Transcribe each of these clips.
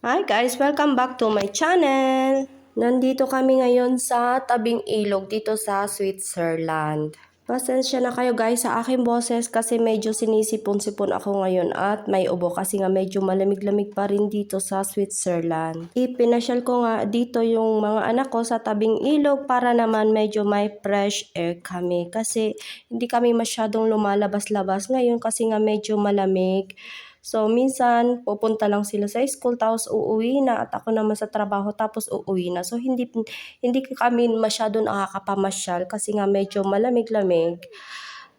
Hi guys! Welcome back to my channel! Nandito kami ngayon sa tabing ilog dito sa Switzerland. Pasensya na kayo guys sa aking boses kasi medyo sinisipon-sipon ako ngayon at may ubo kasi nga medyo malamig-lamig pa rin dito sa Switzerland. Ipinasyal ko nga dito yung mga anak ko sa tabing ilog para naman medyo may fresh air kami kasi hindi kami masyadong lumalabas-labas ngayon kasi nga medyo malamig. So, minsan pupunta lang sila sa school tapos uuwi na at ako naman sa trabaho tapos uuwi na. So, hindi kami masyado nakakapamasyal kasi nga medyo malamig-lamig.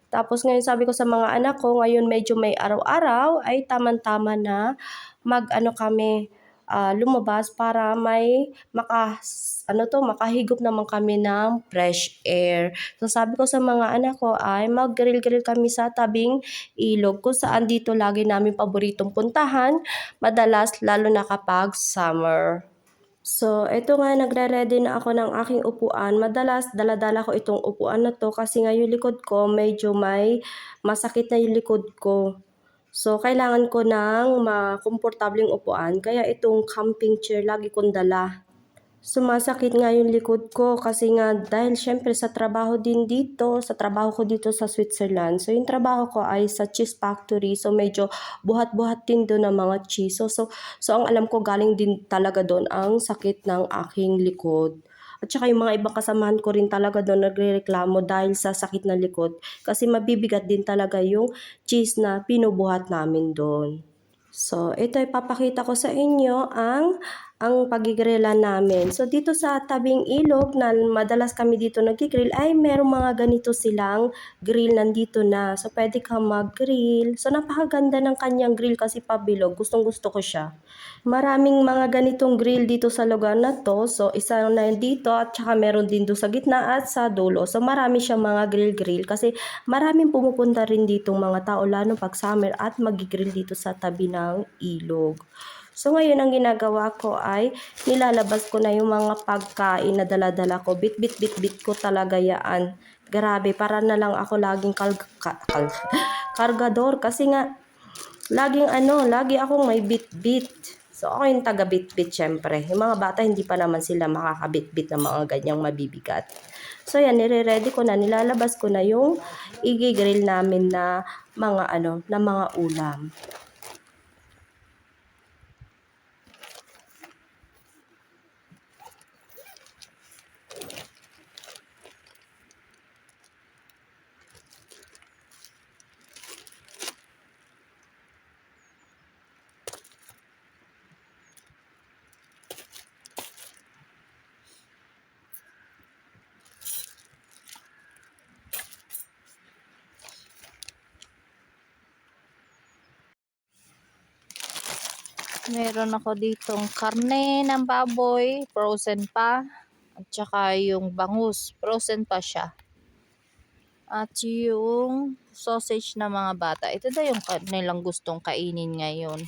Tapos ngayon sabi ko sa mga anak ko, ngayon medyo may araw-araw ay tamang-tama na mag-ano kami, lumabas para may makahigop naman kami ng fresh air. So sabi ko sa mga anak ko ay mag-grill-grill kami sa tabing ilog kung saan dito lagi namin paboritong puntahan, madalas lalo na kapag summer. So, ito nga nagre-ready na ako ng aking upuan. Madalas dala-dala ko itong upuan na 'to kasi nga yung likod ko medyo may masakit na yung likod ko. So, kailangan ko ng komportableng upuan kaya itong camping chair lagi kong dala. Sumasakit nga yung likod ko kasi nga dahil siyempre sa trabaho din dito, sa trabaho ko dito sa Switzerland. So yung trabaho ko ay sa cheese factory. So medyo buhat-buhat din doon ng mga cheese. So ang alam ko galing din talaga doon ang sakit ng aking likod. At saka yung mga ibang kasamahan ko rin talaga doon nagrereklamo dahil sa sakit ng likod. Kasi mabibigat din talaga yung cheese na pinubuhat namin doon. So, ito ipapakita ko sa inyo ang pagigrilan namin. So, dito sa tabing ilog na madalas kami dito nagigrill ay merong mga ganito silang grill nandito na. So, pwede kang mag-grill. So, napakaganda ng kanyang grill kasi pabilog. Gustong gusto ko siya. Maraming mga ganitong grill dito sa lugar na to. So, isa na dito at saka meron din doon sa gitna at sa dulo. So, marami siyang mga grill-grill kasi maraming pumupunta rin ditong mga tao lalo pag summer at magigrill dito sa tabi ng ilog. So, ngayon ang ginagawa ko ay nilalabas ko na yung mga pagkain na dala-dala ko. Bit-bit-bit-bit ko talaga yan. Grabe, para na lang ako laging kargador kasi nga lagi akong may bit-bit. So, ako yung taga-bit-bit syempre. Yung mga bata, hindi pa naman sila makakabit-bit ng mga ganyang mabibigat. So, yan, nire-ready ko na, nilalabas ko na yung i-grill namin na na mga ulam. Meron ako ditong karne ng baboy, frozen pa. At saka yung bangus, frozen pa siya. At yung sausage ng mga bata. Ito daw yung nilang gustong kainin ngayon.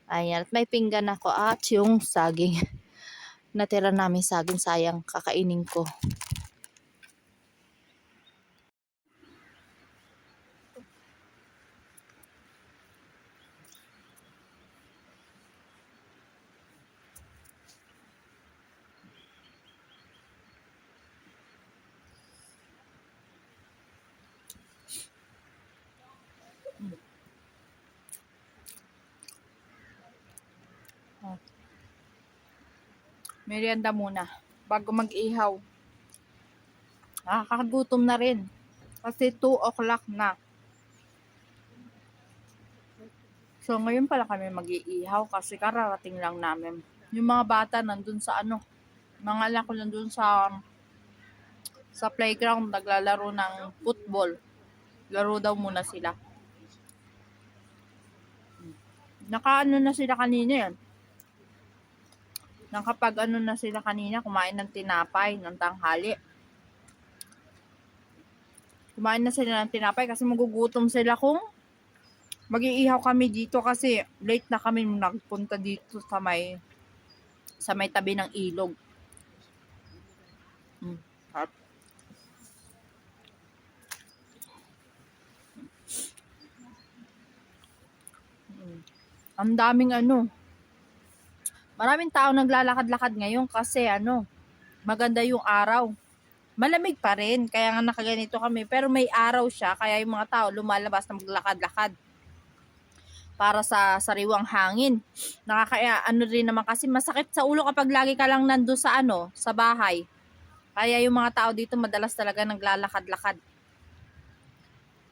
Ayan, at may pinggan ako at yung saging. Natira namin saging, sayang kakainin ko. Merienda muna bago mag-ihaw. Nakakagutom na rin kasi 2 o'clock na. So ngayon pala kami mag-iihaw kasi kararating lang namin. Yung mga bata nandun sa mga anak ko nandun sa playground naglalaro ng football. Laro daw muna sila. Nakaano na sila kanina yan. Nakapag na sila kanina, kumain ng tinapay ng tanghali. Kumain na sila ng tinapay kasi magugutom sila kung mag-iihaw kami dito kasi late na kami nagpunta dito sa may tabi ng ilog. Harap. Ang daming Maraming tao naglalakad-lakad ngayon kasi maganda yung araw. Malamig pa rin, kaya nga nakaganito kami. Pero may araw siya, kaya yung mga tao lumalabas na maglakad-lakad para sa sariwang hangin. Nakakaya rin naman kasi masakit sa ulo kapag lagi ka lang nando sa sa bahay. Kaya yung mga tao dito madalas talaga naglalakad-lakad.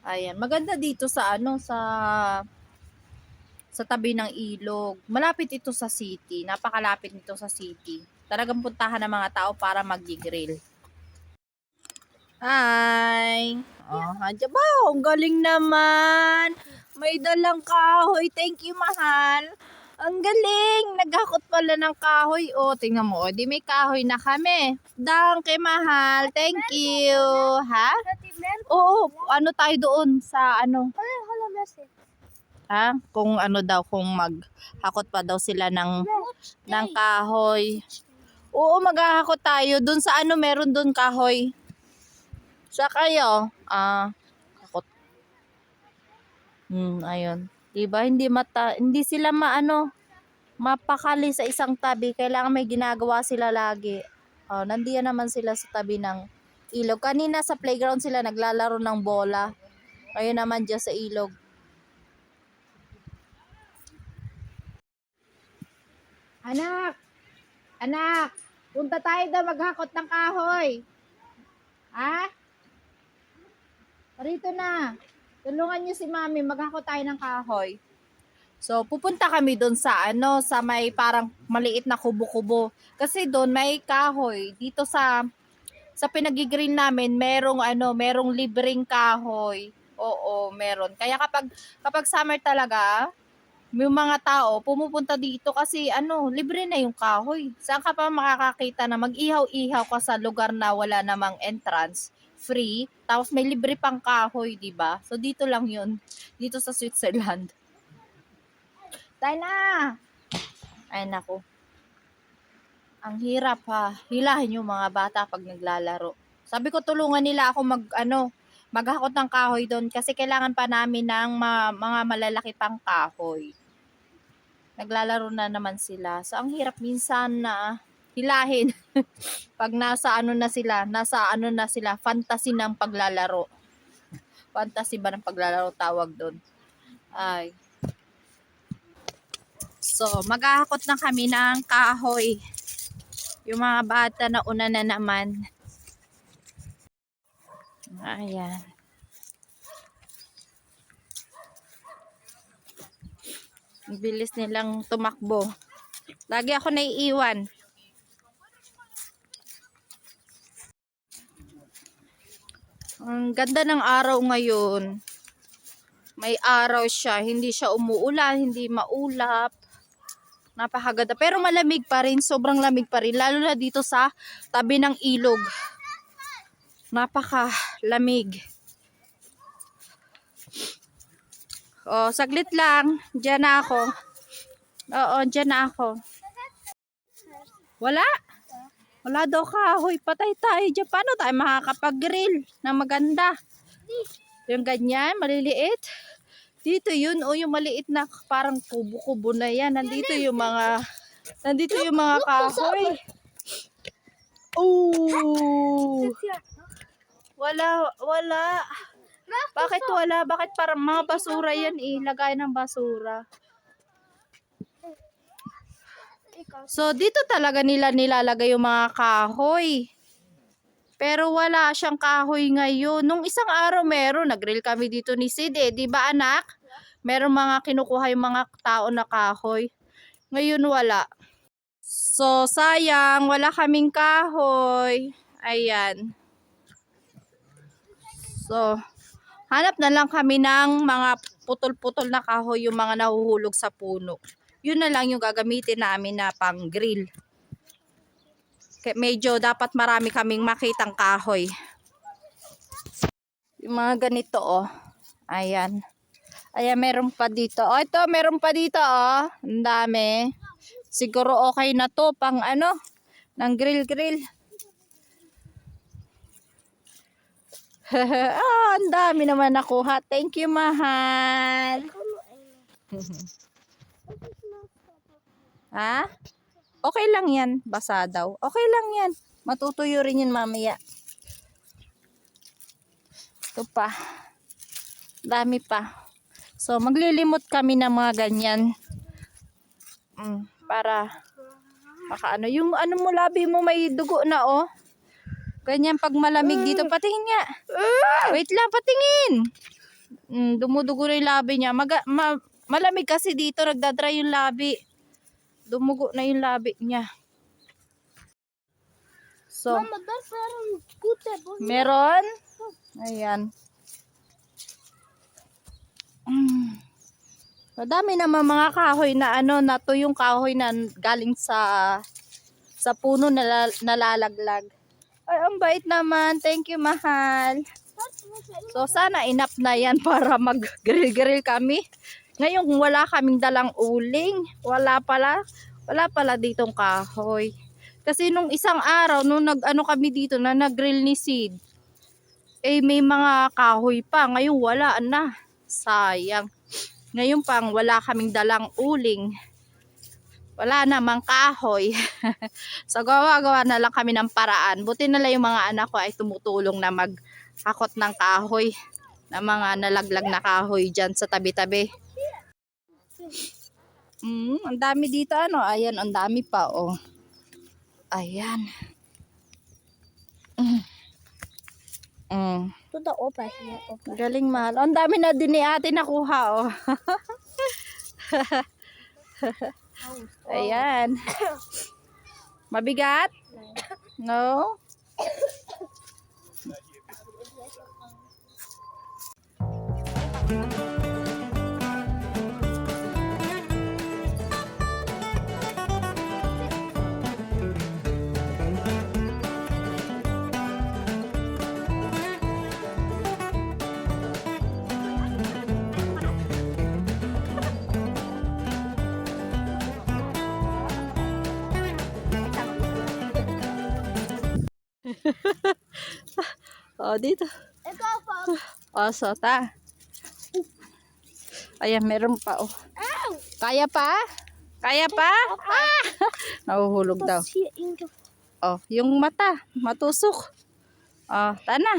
Ayan, maganda dito sa sa tabi ng ilog. Malapit ito sa city. Napakalapit nito sa city. Talagang puntahan ng mga tao para mag-grill. Hi! Oh, andyan ba? Ang galing naman! May dalang kahoy. Thank you, mahal. Ang galing! Naghakot pala ng kahoy. Oh, tingnan mo. Di may kahoy na kami. Kay mahal. Thank you. Ha? Oo, tayo doon sa Ha? Kung kung maghakot pa daw sila ng kahoy. Oo, maghahakot tayo. Doon sa meron doon kahoy. Sa kayo, hakot. Ayun. Diba, hindi sila mapakali sa isang tabi. Kailangan may ginagawa sila lagi. Nandiyan naman sila sa tabi ng ilog. Kanina sa playground sila naglalaro ng bola. Ayun naman dyan sa ilog. Anak, punta tayo daw maghakot ng kahoy. Ha? Rito na. Tulungan niyo si Mami, maghakot tayo ng kahoy. So, pupunta kami doon sa sa may parang maliit na kubo-kubo. Kasi doon may kahoy. Dito sa pinag-green namin, merong libreng kahoy. Oo, meron. Kaya kapag summer talaga, may mga tao pumupunta dito kasi libre na yung kahoy. Saan ka pa makakakita na mag-ihaw-ihaw ka sa lugar na wala namang entrance, free, tapos may libre pang kahoy, di ba? So dito lang yun, dito sa Switzerland. Tayo na! Ay nako. Ang hirap ha. Hilahin yung mga bata pag naglalaro. Sabi ko tulungan nila ako maghakot ng kahoy doon kasi kailangan pa namin ng mga malalaki pang kahoy. Naglalaro na naman sila. So, ang hirap minsan na hilahin pag nasa na sila, fantasy ng paglalaro. Fantasy ba ng paglalaro tawag doon? Ay. So, maghahakot na kami ng kahoy. Yung mga bata na una na naman. Ayan. Ang bilis nilang tumakbo. Lagi ako naiiwan. Ang ganda ng araw ngayon. May araw siya. Hindi siya umuulan, hindi maulap. Napakaganda. Pero malamig pa rin. Sobrang lamig pa rin. Lalo na dito sa tabi ng ilog. Napakalamig. Oh, saglit lang. Diyan na ako. Oo, diyan na ako. Wala? Wala daw kahoy. Patay tayo dyan. Paano tayo makakapag-grill na maganda? Yung ganyan, maliliit. Dito yun, yung maliit na parang kubo-kubo na yan. Nandito yung mga kahoy. Oh! Wala. Bakit wala? Bakit parang mga basura yan lagay ng basura. So, dito talaga nila nilalagay yung mga kahoy. Pero wala siyang kahoy ngayon. Nung isang araw meron, nag-grill kami dito ni Sid di ba anak? Meron mga kinukuha yung mga tao na kahoy. Ngayon wala. So, sayang, wala kaming kahoy. Ayan. So, hanap na lang kami ng mga putol-putol na kahoy, yung mga nahuhulog sa puno. Yun na lang yung gagamitin namin na pang grill. Medyo dapat marami kaming makitang kahoy. Yung mga ganito Ayan. Ayan, meron pa dito. Ito, meron pa dito Ang dami. Siguro okay na to pang ng grill. Ang dami naman nakuha. Thank you, mahal. Ha? Okay lang yan. Basa daw. Okay lang yan. Matutuyo rin yun mamaya. Ito pa. Dami pa. So, maglilimot kami ng mga ganyan. Para makaano. Yung ano mo, labi mo may dugo na oh. Ganyan pag malamig dito. Patingin nga. Wait lang, patingin. Dumudugo na yung labi niya. Malamig kasi dito. Nagdadry yung labi. Dumugo na yung labi niya. So, meron. Ayan. Madami naman mga kahoy na ano, na to yung kahoy na galing sa puno na nalalaglag. Ay, ang bait naman. Thank you, mahal. So, sana enough na yan para mag-grill-grill kami. Ngayon, wala kaming dalang uling. Wala pala ditong kahoy. Kasi nung isang araw, nung nag-ano kami dito na nag-grill ni Sid, eh may mga kahoy pa. Ngayon, wala na. Sayang. Ngayon pang wala kaming dalang uling. Wala namang kahoy. So, gawa-gawa na lang kami ng paraan. Buti na lang yung mga anak ko ay tumutulong na maghakot ng kahoy. Na mga nalaglag na kahoy dyan sa tabi-tabi. Ang dami dito ano. Ayan, ang dami pa oh. Ayan. Galing mahal. Ang dami na din ni ate nakuha oh. Ayan. Mabigat? No? Oh, dito. Oh, sota. Ayan, meron pa oh. Kaya pa? Kaya pa? Ah! Nahuhulog daw. Oh, yung mata, matusok. Oh, tana.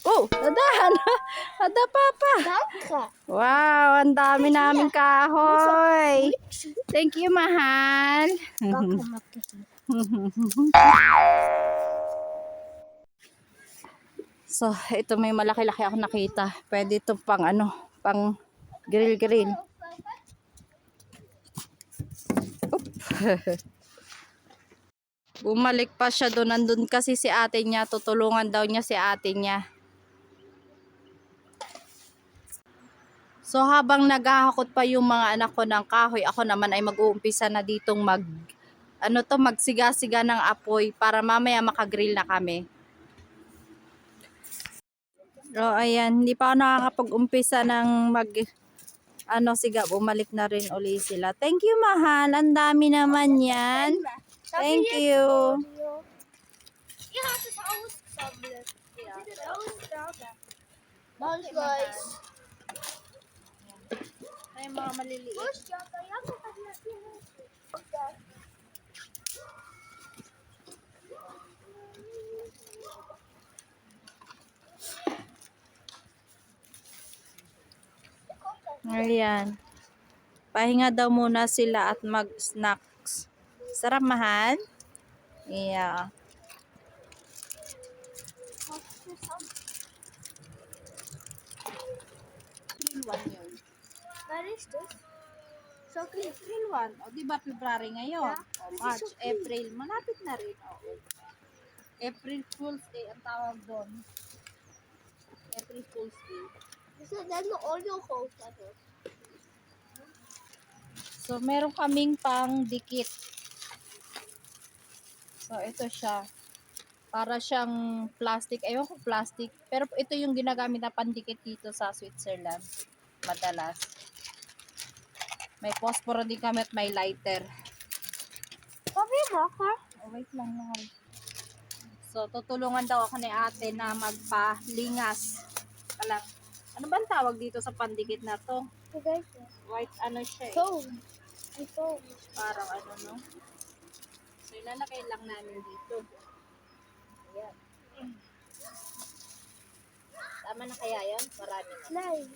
Oh, dadahan. Ada papa. Wow, ang dami naming kahoy. Thank you, mahal. So, ito may malaki-laki ako nakita. Pwede ito pang ano, pang grill-grill. Bumalik pa siya doon. Nandun kasi si ate niya. Tutulungan daw niya si ate niya. So, habang naghahakot pa yung mga anak ko ng kahoy, ako naman ay mag-uumpisa na ditong magsiga-siga ng apoy para mamaya makagrill na kami. So, ayan. Hindi pa ako nakakapag-umpisa ng siga. Bumalik na rin uli sila. Thank you, mahal. Ang dami naman yan. Thank you. Ay, mga maliliit. Ayan. Pahinga daw muna sila at mag-snacks. Sarap, mahal? Yeah. What is this? Chocolate. April 1. O, diba February ngayon? O, March, April. Malapit na rin. O. April Fool's Day ang tawag doon. April Fool's Day. So that's the Oreo coat. So, meron kaming pang dikit. So, ito siya. Para siyang plastic. Ewan ko plastic. Pero ito yung ginagamit na pandikit dito sa Switzerland. Madalas. May posporo din kami at may lighter. Papi, baka. Oh, wait lang, mahal. So, tutulungan daw ako ni ate na magpalingas. Alam, ano ba ang tawag dito sa pandikit na to? Okay. White ano siya eh. Phone. My phone. Parang ano no. So, ilalagay lang namin dito. Ayan. Tama na kaya yan? Marami na. Slide.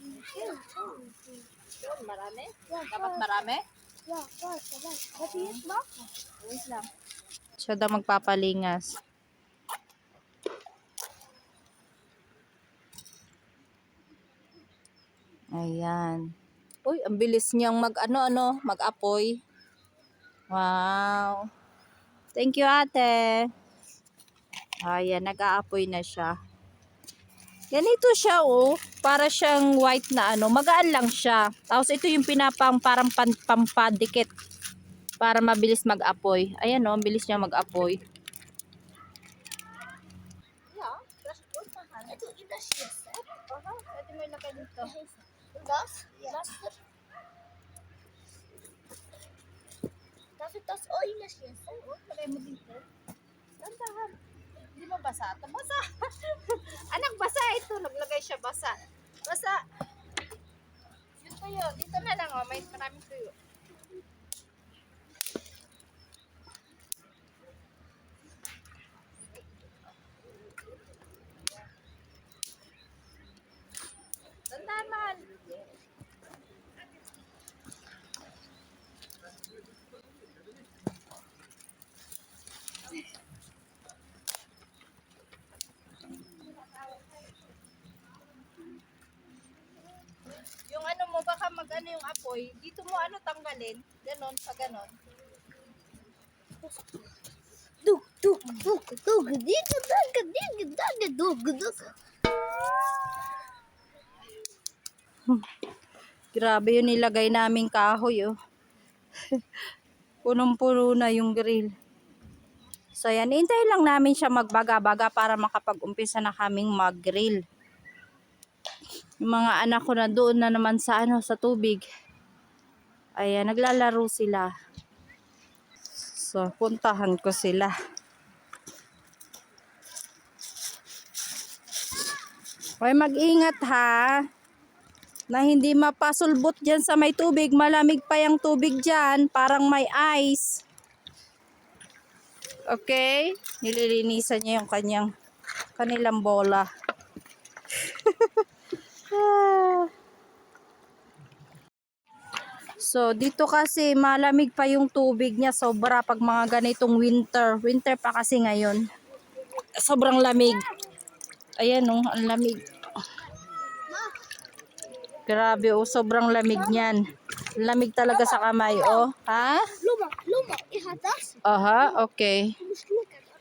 Yun, marami? Yeah, Dapat marami? Yeah, fast. Papi, yes, baka. Wait lang. Siya daw magpapalingas. Ayan. Uy, ang bilis niyang mag-apoy. Wow. Thank you, ate. Ayan, nag-aapoy na siya. Ganito siya, oh. Para siyang white na magaan lang siya. Tapos ito yung parang pampadikit. Para mabilis mag-apoy. Ayan, oh, ang bilis niya mag-apoy. Yeah, fresh fruit mahal. Ito, idas yes. Pwede mo ilagay dito. Das? Das? Das oil yes. Lagay mo dito. Tantahan. Hindi mo basa? Ito basa. Anak, basa ito. Naglagay siya basa. Basa. Yun tayo. Dito na lang, oh. May maraming tuyo. Tantahan, mahal. Yung mo, baka yung apoy, dito mo tanggalin. Ganon, pa ganon. Dug. Dito, dug. Grabe yung nilagay naming kahoy, oh. Punong-puno na yung grill. So, yan. Hintayin lang namin siya magbaga-baga para makapag-umpisa na kaming mag-grill. Yung mga anak ko na doon na naman sa sa tubig. Ayan, naglalaro sila. So, puntahan ko sila. Hoy, mag-ingat ha. Na hindi mapasulbot dyan sa may tubig. Malamig pa yung tubig dyan. Parang may ice. Okay? Nililinisan niya yung kanilang bola. So, dito kasi malamig pa yung tubig niya. Sobra pag mga ganitong winter. Winter pa kasi ngayon. Sobrang lamig. Ayan, oh, ang lamig. Grabe, oh, sobrang lamig niyan. Lamig talaga sa kamay, oh. Ha? Luma. Ihatas. Aha, okay.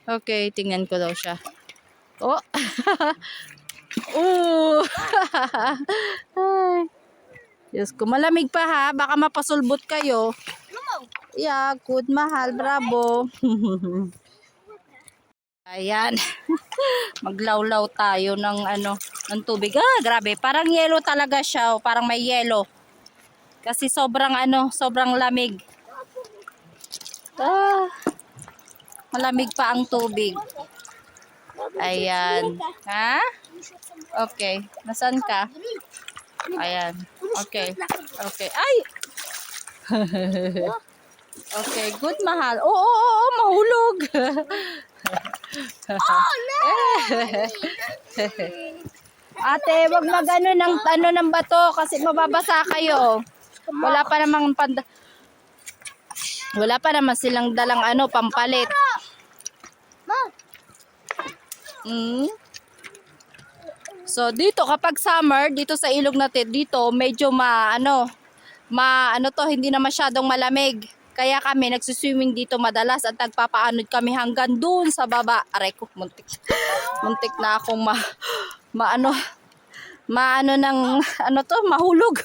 Okay, tingnan ko daw siya. Oh. Oh. Ay. Diyos ko, malamig pa ha. Baka mapasulbot kayo. Yeah, good, mahal. Bravo. Ayan. Maglawlaw tayo ng ng tubig. Ah, grabe. Parang yelo talaga siya. Oh. Parang may yelo. Kasi sobrang sobrang lamig. Ah. Malamig pa ang tubig. Ayan. Ha? Okay. Nasaan ka? Ayan. Okay. Okay. Ay! Okay. Good, mahal. Oo, mahulog. Oh, no! Ate, wag magano ng ng bato kasi mababasa kayo. Wala pa naman silang dalang pampalit. Ma! So dito kapag summer dito sa ilog natin dito medyo hindi na masyadong malamig. Kaya kami nagsiswimming dito madalas at nagpapaanod kami hanggang doon sa baba. Aray ko, muntik na akong mahulog.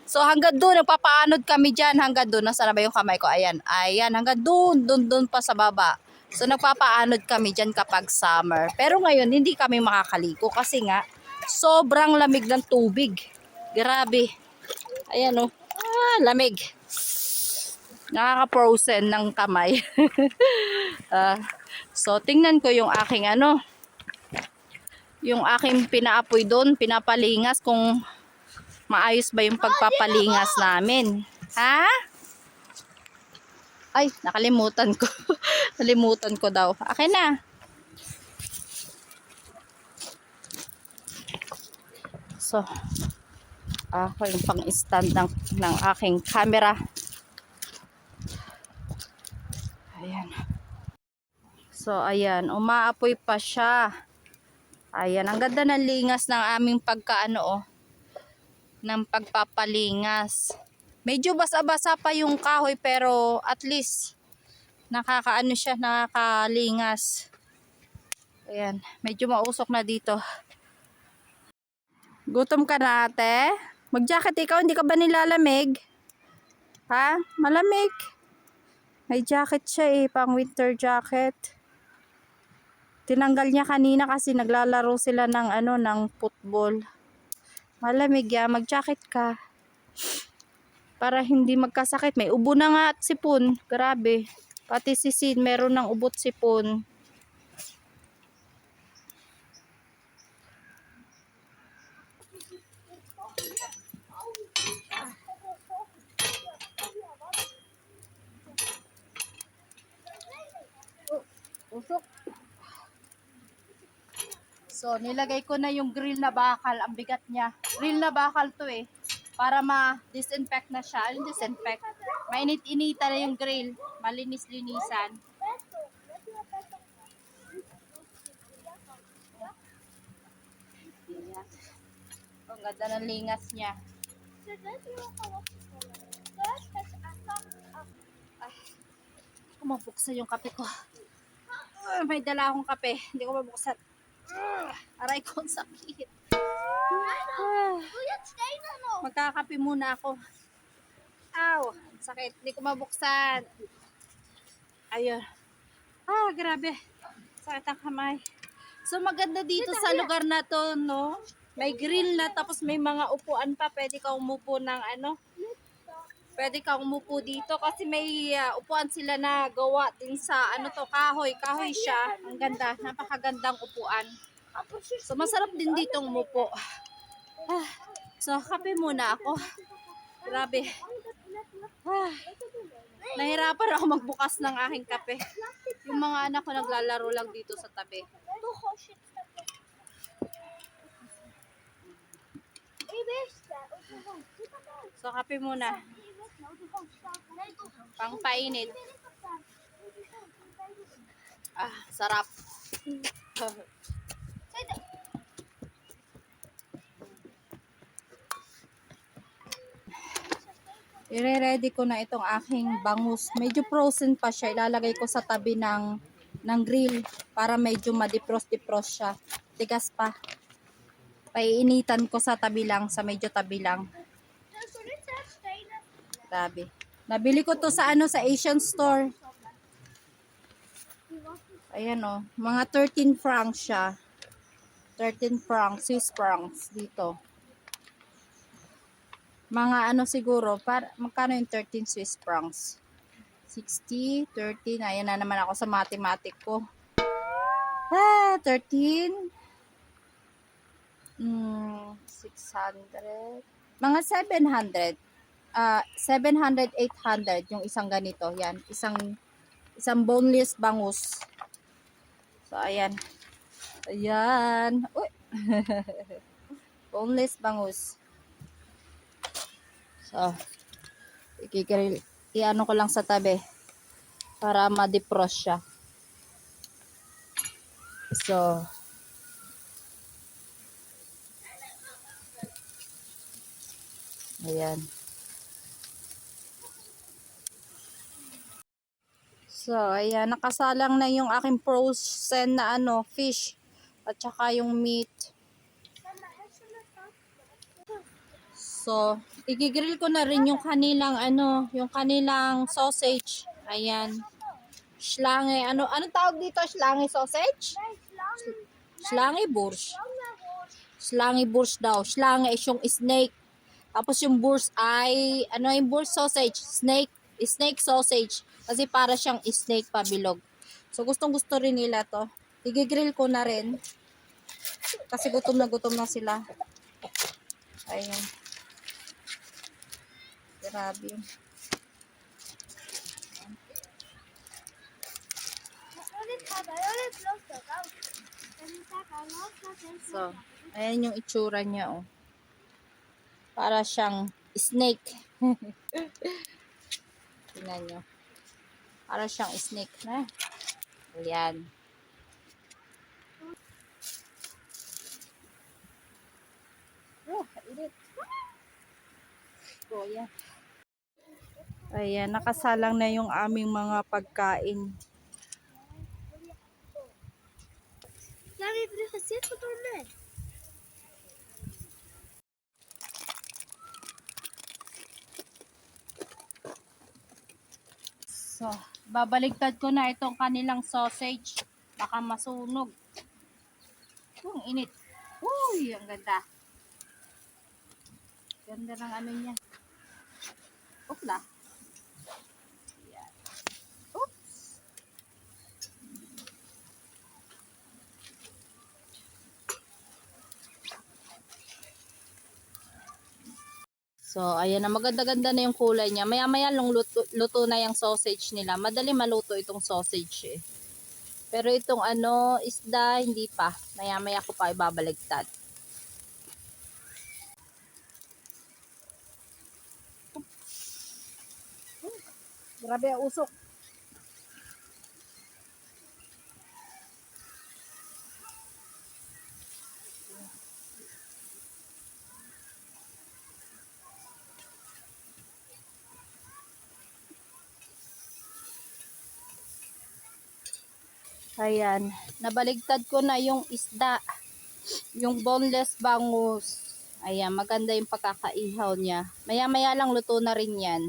So hanggang doon nagpapaanod kami diyan hanggang doon. Nasaan na ba yung kamay ko? Ayan, hanggang doon pa sa baba. So nagpapaanod kami dyan kapag summer. Pero ngayon hindi kami makakaliko kasi nga sobrang lamig ng tubig. Grabe. Ayan oh. Lamig. Nakaka-frozen ng kamay. So tingnan ko yung aking yung aking pinaapoy doon, pinapalingas kung maayos ba yung pagpapalingas namin. Ha? Ay, nakalimutan ko. Nalimutan ko daw. Akin na. So, ako yung pang-stand ng aking camera. Ayan. So, ayan. Umaapoy pa siya. Ayan. Ang ganda ng lingas ng aming ng pagpapalingas. Medyo basa-basa pa yung kahoy pero at least nakakalingas. Ayan, medyo mausok na dito. Gutom ka na ate? Mag-jacket ikaw, hindi ka ba nilalamig? Ha? Malamig. May jacket siya pang winter jacket. Tinanggal niya kanina kasi naglalaro sila ng football. Malamig ya, mag-jacket ka. Para hindi magkasakit. May ubo na nga at sipon. Grabe. Pati si Sid, meron ng ubot sipon. Usok. So, nilagay ko na yung grill na bakal. Ang bigat niya. Grill na bakal to para ma-disinfect na siya. Yung disinfect. Mainit-inita na yung grill. Malinis-linisan. Ayan. Ang ganda ng lingas niya. Ay, mabuksan yung kape ko. May dala akong kape. Hindi ko mabuksan. Aray ko, ang sakit. Magkakape muna ako. Aw, sakit. Hindi ko mabuksan. Ayun. Grabe. Sakit ang kamay. So, maganda dito sa lugar na to, no? May grill na, tapos may mga upuan pa. Pwede ka umupo ng Pwede ka umupo dito kasi may upuan sila na gawa din sa kahoy. Kahoy siya. Ang ganda. Napakagandang upuan. So, masarap din dito umupo. So, kape muna ako. Grabe. Nahirapan ako magbukas ng aking kape. Yung mga anak ko naglalaro lang dito sa tabi. So, kape muna. Pangpainit. Sarap. I-ready ko na itong aking bangus. Medyo frozen pa siya. Ilalagay ko sa tabi ng grill para medyo ma-defrost siya. Tigas pa. Paiinitan ko sa tabi lang, sa medyo tabi lang. Grabe. Nabili ko to sa sa Asian store. Ayan mga 13 francs siya. 13 francs, Swiss francs dito. Mga siguro, magkano yung 13 Swiss francs? 60, 13, ayan na naman ako sa mathematic ko. 13, 600, mga 700, 700, 800 yung isang ganito. Yan, isang boneless bangus. So, ayan. Ayan. Uy. Boneless bangus. So, i-ano ko lang sa tabi para ma-defrost siya. So, ayan. So, ayan, nakasalang na yung aking frozen na fish at saka yung meat. So, igigrill ko na rin yung kanilang yung kanilang sausage. Ayan. Schlange. Anong tawag dito? Schlange sausage? Schlange Burs. Schlange Burs daw. Schlange is yung snake. Tapos yung Burs ay, ano yung Burs sausage? Snake sausage. Kasi para siyang snake pabilog. So gustong gusto rin nila to. Igigrill ko na rin. Kasi gutom na sila. Ayan. Grabe. So, ayan yung itsura niya, oh. Para siyang snake. Tingnan nyo. Para siyang snake na. Ayan. Oh, init. Oh, ayan. Ayan, nakasalang na yung aming mga pagkain. Lari, precis på tornet. So, babaligtad ko na itong kanilang sausage. Baka masunog. Ang init. Uy, ang ganda. Ganda ng ano niya. Upla. Ayan. Oops. So, ayan na. Maganda-ganda na yung kulay niya. Maya-maya lang luto na yung sausage nila. Madali maluto itong sausage eh. Pero itong isda, hindi pa. Maya-maya ko pa ibabaligtad. Grabe ang usok. Ayan, nabaligtad ko na yung isda, yung boneless bangus. Ayan, maganda yung pagkakaihaw niya. Maya-maya lang luto na rin yan.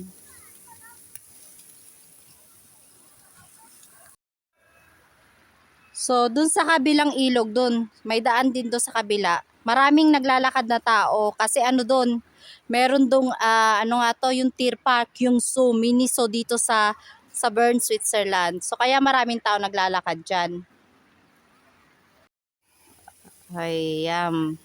So, dun sa kabilang ilog dun, may daan din doon sa kabila. Maraming naglalakad na tao kasi dun, meron dong yung Deer Park, yung zoo, mini zoo dito sa Bern, Switzerland. So, kaya maraming tao naglalakad dyan. Ayan.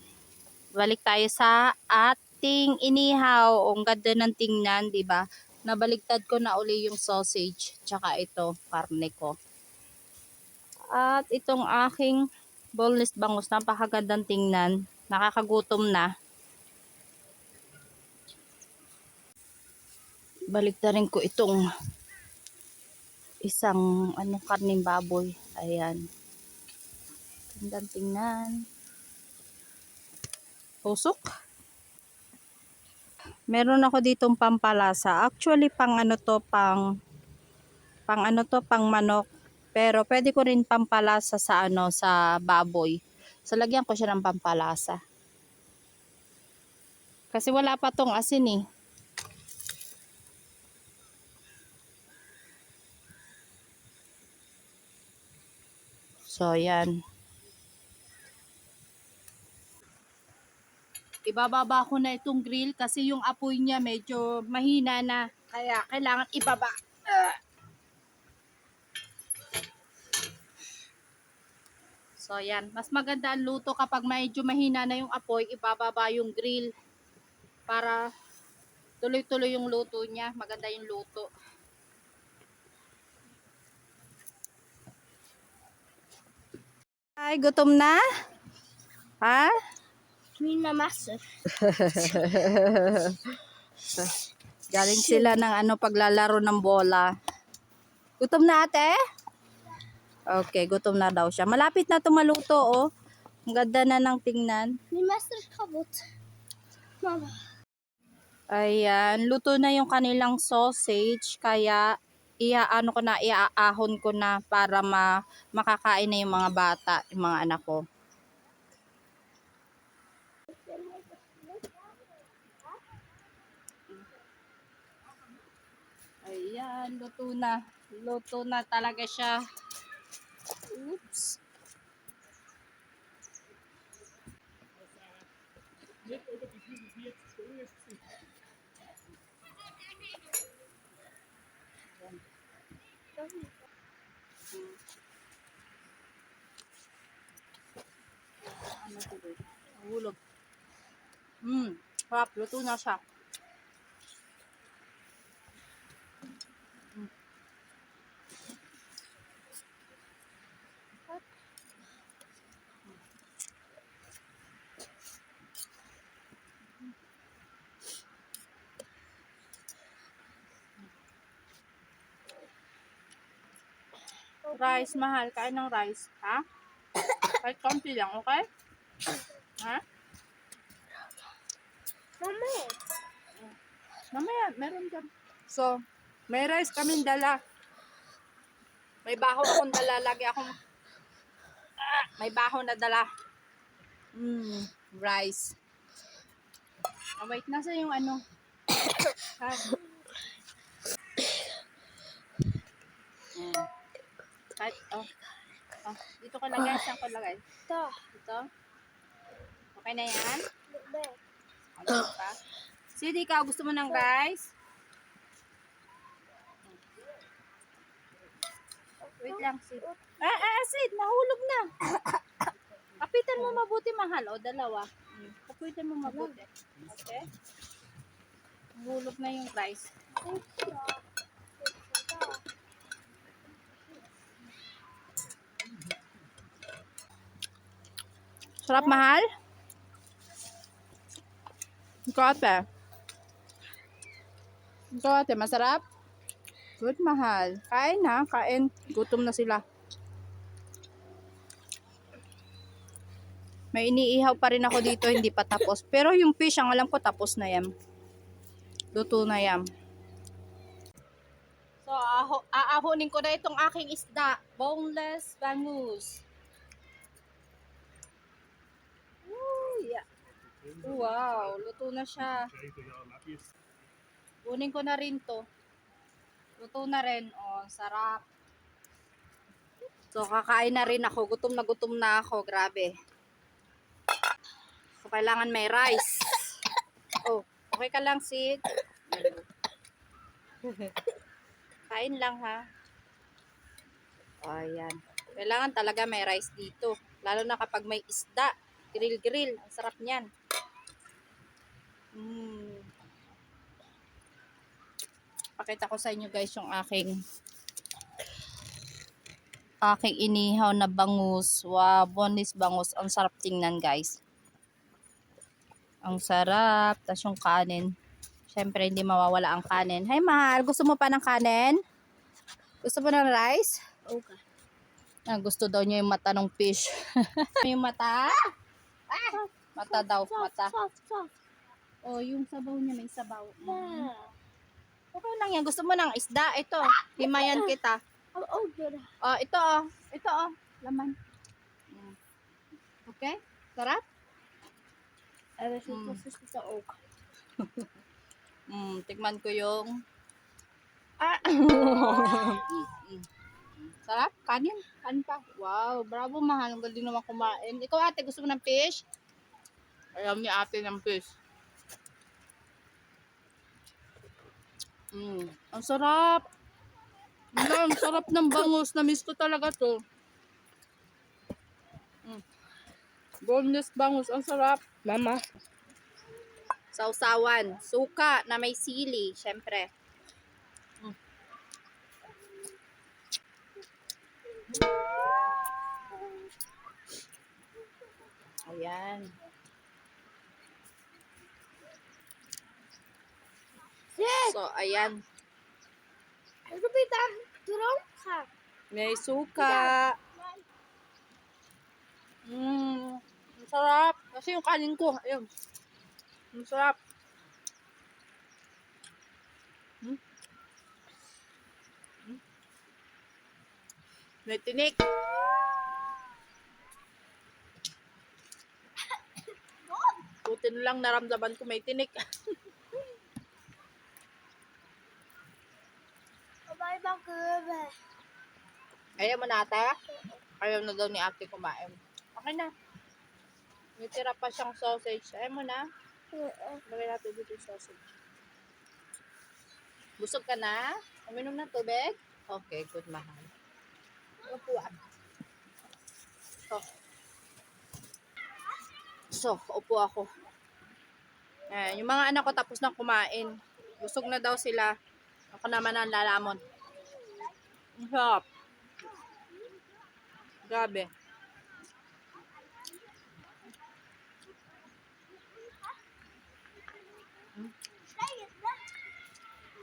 Balik tayo sa ating inihaw. Ang ganda ng tingnan, 'di ba? Nabaligtad ko na uli yung sausage, tsaka ito, karne ko. At itong aking boneless bangus, napakagandang tingnan. Nakakagutom na. Baliktarin ko itong isang karning baboy. Ayan. Gandang tingnan. Tusok. Meron ako ditong pampalasa. Actually, pang manok. Pero pwede ko rin pampalasa sa baboy. So lagyan ko siya ng pampalasa. Kasi wala pa tong asin eh. So yan. Ibababa ko na itong grill kasi yung apoy niya medyo mahina na. Kaya kailangan ibaba. So yan, mas maganda ang luto kapag medyo mahina na yung apoy, ibababa yung grill para tuloy-tuloy yung luto niya, maganda yung luto. Ay, gutom na? Ha? Mina massor. Galing sila ng paglalaro ng bola. Gutom na ate? Okay, gutom na daw siya. Malapit na tumaluto oh. Ang ganda na ng tingnan. Min master kabot. Mama. Ayan, luto na yung kanilang sausage kaya iaahon ko na para makakain na yung mga bata, yung mga anak ko. Ayan, luto na. Luto na talaga siya. Oops. Ano tuloy? Hulog. Harap. Luto na siya. Rice, mahal. Kain ng rice. Ha? Kahit konti lang, okay? Ha? Mamma. Mamaya, meron dyan. So, may rice kaming dala. May baho akong dala. Lagi akong may baho na dala. Rice. Oh, wait, nasa yung ano? Ha? Kahit, dito ko lagay. Saan ko lagay? Da. Dito? Okay na yan? Där. Ano pa? Sid, ikaw gusto mo ng rice? Wait lang, Sid. Sid, nahulog na. Kapitan mo mabuti, mahal. O, dalawa. Kapitan mo mabuti. Okay? Nahulog na yung rice. Sarap, mahal? Ikaw, ate. Ikaw, ate, masarap? Good, mahal. Kain na, kain. Gutom na sila. May iniihaw pa rin ako dito, hindi pa tapos. Pero yung fish, ang alam ko, tapos na yan. Luto na yan. So, aahonin ko na itong aking isda. Boneless bangus. Ooh, yeah. Wow, luto na siya. Kunin ko na rin to. Luto na rin. Oh, sarap. So, kakain na rin ako. Gutom na ako. Grabe. So, kailangan may rice. Oh, okay ka lang, Sid? Kain lang, ha? Oh, ayan. Kailangan talaga may rice dito. Lalo na kapag may isda. Grill. Ang sarap niyan. Pakita ko sa inyo, guys, yung aking inihaw na bangus. Wow, boneless bangus. Ang sarap tingnan, guys. Ang sarap. Tapos yung kanin. Siyempre, hindi mawawala ang kanin. Hi, mahal. Gusto mo pa ng kanin? Gusto mo ng rice? Okay. Gusto daw niya yung mata ng fish. Yung mata? Mata daw. Mata. Soft. Oh, yung sabaw niya, may sabaw. Där. Okay lang yan. Gusto mo ng isda? Ito. Himayan kita. Oh, good. Oh, ito oh. Ito oh. Laman. Okay? Sarap? Jag vet inte vad jag ska ta och. Tikman ko yung sarap? Kanin? Kanin pa? Wow, bravo, mahal. Ang galing naman kumain. Ikaw, ate, gusto mo ng fish? Alam ni ate ng fish. Ang sarap. Ang sarap ng bangus. Na-miss ko talaga to. Boneless bangus. Ang sarap. Mama. Sausawan. Suka na may sili. Syempre. Ayan. So, ayan. Jag ska byta drunk här. May suka. Ang sarap. Kasi yung kanin ko. Ayun. Ang sarap. May tinik. Buti na lang naramdaman ko may tinik. Och varje bak över. Ayaw mo na ate? Ayaw na daw ni ate kumain. Okay na. May tira pa siyang sausage. Ayaw mo na? Lagay natin dito yung sausage. Busog ka na? Uminom ng tubig? Okay, good mahal. Upuan. So, upo ako. Ayan, yung mga anak ko tapos na kumain. Busog na daw sila. Ako naman ang lalamon. Ang sarap. Grabe.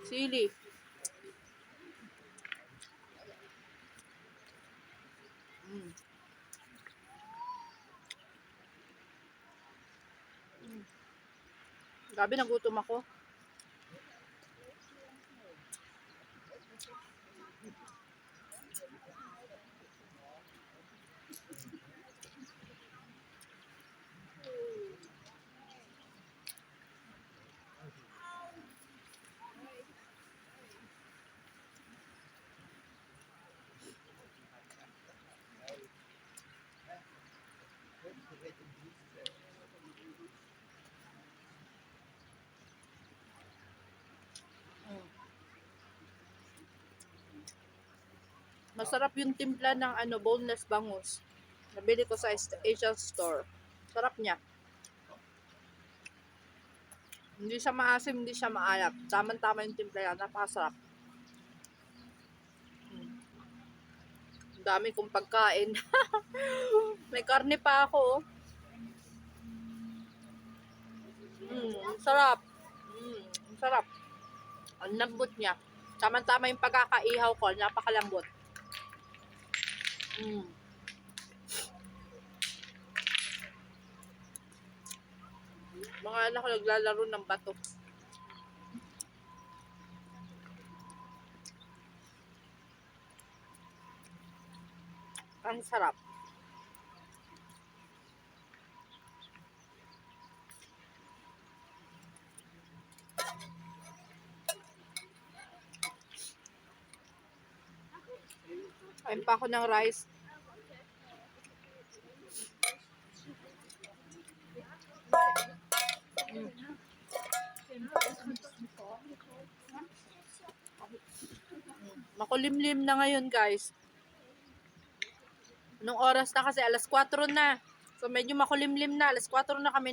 Sili. Grabe, nagutom ako. Masarap yung timpla ng boneless bangus. Nabili ko sa Asian store. Sarap niya. Hindi siya maasim, hindi siya maalat. Tama-tama yung timpla niya. Napakasarap. Ang dami kong pagkain. May karne pa ako. Ang sarap. Ang sarap. Ang lambot niya. Tama-tama yung pagkakaihaw ko. Napakalambot. Mga anak ko naglalaro ng bato. Ang sarap. Kain pa ako ng rice. Makulimlim na ngayon, guys. Anong oras na kasi? Alas 4 na. So, medyo makulimlim na. Alas 4 na kami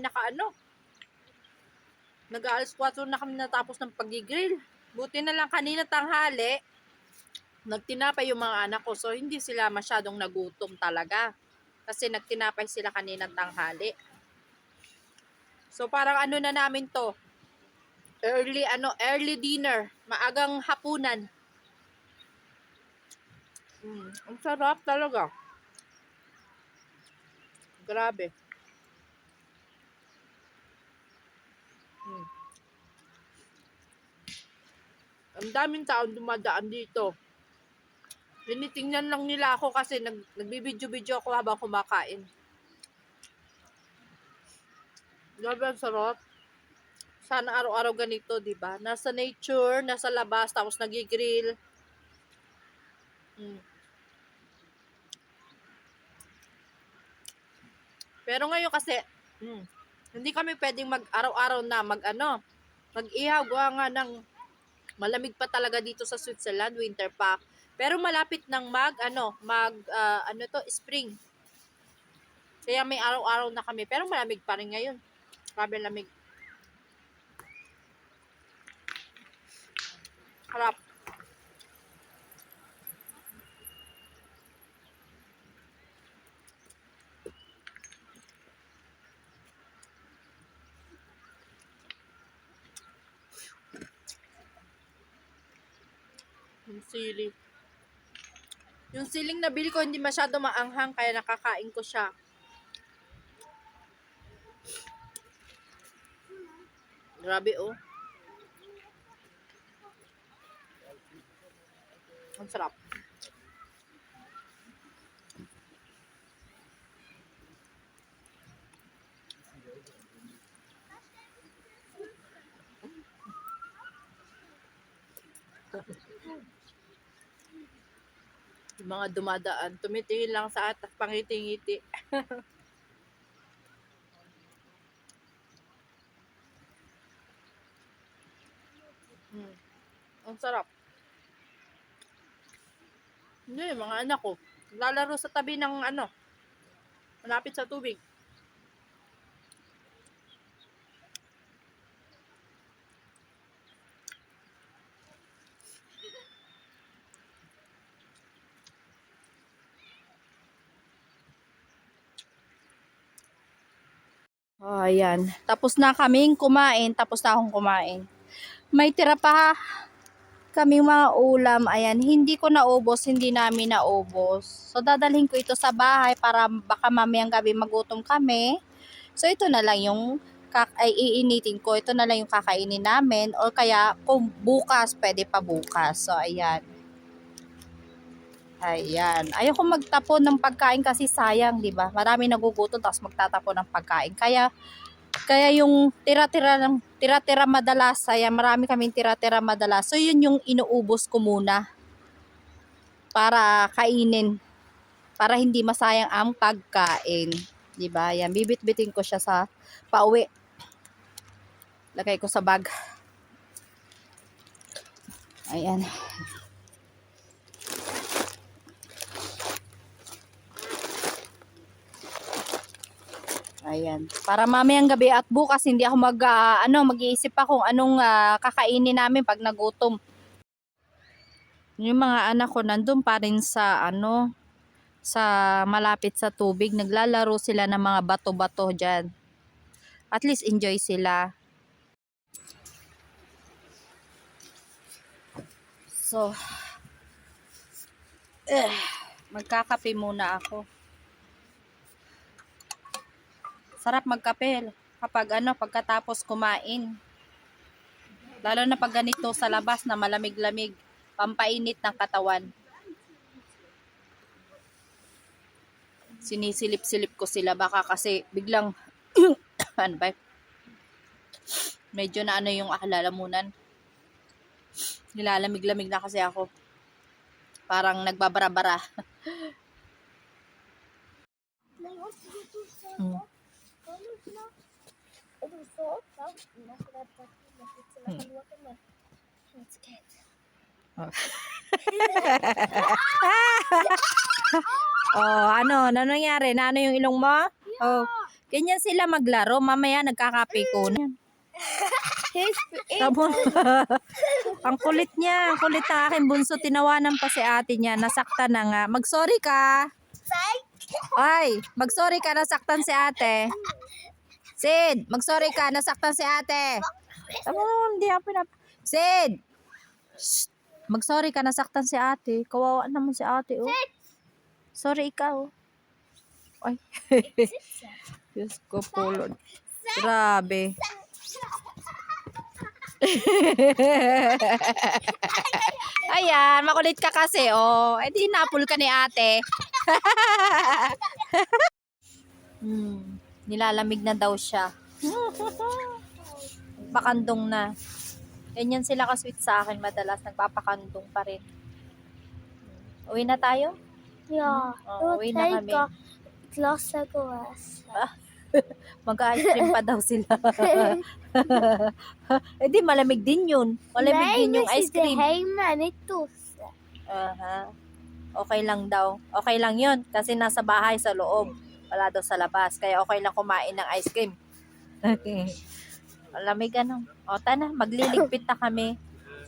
Nag-alas 4 na kami natapos ng pag-grill. Buti na lang kanina tanghali, nagtinapay yung mga anak ko. So, hindi sila masyadong nagutom talaga. Kasi nagtinapay sila kanina tanghali. So, parang na namin to. Early dinner. Maagang hapunan. Ang sarap talaga. Grabe. Ang daming taon dumadaan dito. Tinitingnan lang nila ako kasi nagbibidyo-video ako habang kumakain. Grabe, ang sarap. Sana araw-araw ganito, di ba? Nasa nature, nasa labas, tapos nagigrill. Pero ngayon kasi, hindi kami pwedeng araw-araw na mag-ihaw. Gawa nga ng malamig pa talaga dito sa Switzerland, winter pa. Pero malapit ng spring. Kaya may araw-araw na kami. Pero malamig pa rin ngayon. Grabe lamig. Harap. Yung sili. Yung siling nabili ko hindi masyado maanghang kaya nakakain ko siya. Grabe, oh. Ang sarap. Mga dumadaan, tumitingin lang sa atas, pangiti-ngiti. Ang sarap. Hindi, mga anak ko. Lalaro sa tabi ng malapit sa tubig. Oh, ayan. Tapos na kaming kumain. Tapos na akong kumain. May tira pa kaming mga ulam. Ayan. Hindi ko naubos. Hindi namin naubos. So, dadalhin ko ito sa bahay para baka mamayang gabi magutom kami. So, ito na lang yung iinitin ko. Ito na lang yung kakainin namin. O kaya, kung bukas, pwede pa bukas. So, ayan. Ayan. Ayoko magtapon ng pagkain kasi sayang, di ba? Marami nagugutom tapos magtatapon ng pagkain. Kaya yung tira-tira madalas, ayan, marami kaming tira-tira madalas. So yun yung inuubos ko muna para kainin. Para hindi masayang ang pagkain, di ba? Ayan, bibit-bitin ko siya sa pauwi. Lagay ko sa bag. Ayan. Ayan. Para mamayang gabi at bukas hindi ako mag-iisip pa kung anong kakainin namin pag nagutom. Yung mga anak ko nandun pa rin sa sa malapit sa tubig. Naglalaro sila ng mga bato-bato dyan. At least enjoy sila. So, magkakape muna ako. Sarap magkape kapag pagkatapos kumain. Lalo na pag ganito sa labas na malamig-lamig, pampainit ng katawan. Sinisilip-silip ko sila baka kasi biglang medyo na yung lalamunan. Nilalamig-lamig na kasi ako. Parang nagbabara-bara. Oh, ano nangyari? Na yung ilong mo? Oh, ganyan sila maglaro. Mamaya nagkakape ko na. Ang kulit niya. Ang kulit ng aking bunso. Tinawanan pa si ate niya. Nasaktan na nga. Mag-sorry ka. Ay, mag-sorry ka. Nasaktan si ate. Sid, mag-sorry ka. Nasaktan si ate. Hindi ako Sid! Shh. Mag-sorry ka. Nasaktan si ate. Kawawa naman si ate. Oh. Sorry ikaw. Ay. Diyos ko, pulod. Grabe. Ayan, makulit ka kasi, oh. Eh, di napul ka ni ate. Nilalamig na daw siya. Pakandong na. Ganyan sila ka-sweet sa akin. Madalas nagpapakandong pa rin. Uwi na tayo? Ja, Uwi na kami. Glasögon. Mag-ice cream pa daw sila. Eh di malamig din yun. Malamig din yung ice cream. Hemma, inte ute. Okay lang daw. Okay lang yun. Kasi nasa bahay sa loob. Wala daw sa labas. Kaya okay lang kumain ng ice cream. Malamig O tana, magliligpit na kami.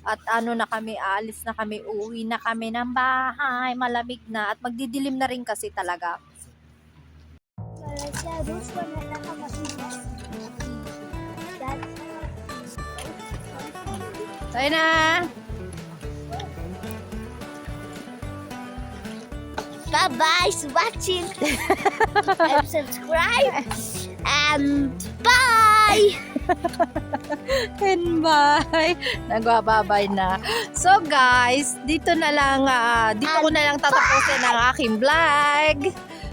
At na kami, aalis na kami. Uuwi na kami ng bahay. Malamig na. At magdidilim na rin kasi talaga. Tayo na! Bye-bye for watching. And subscribe. And bye! And bye! Nagwababay na. So guys, dito ko na lang tatapusin ang aking vlog.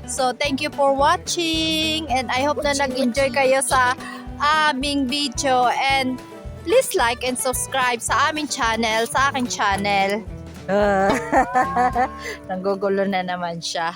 So thank you for watching and I hope na nag-enjoy kayo sa aming video and please like and subscribe sa aming channel, sa aking channel. Nanggugulo na naman siya.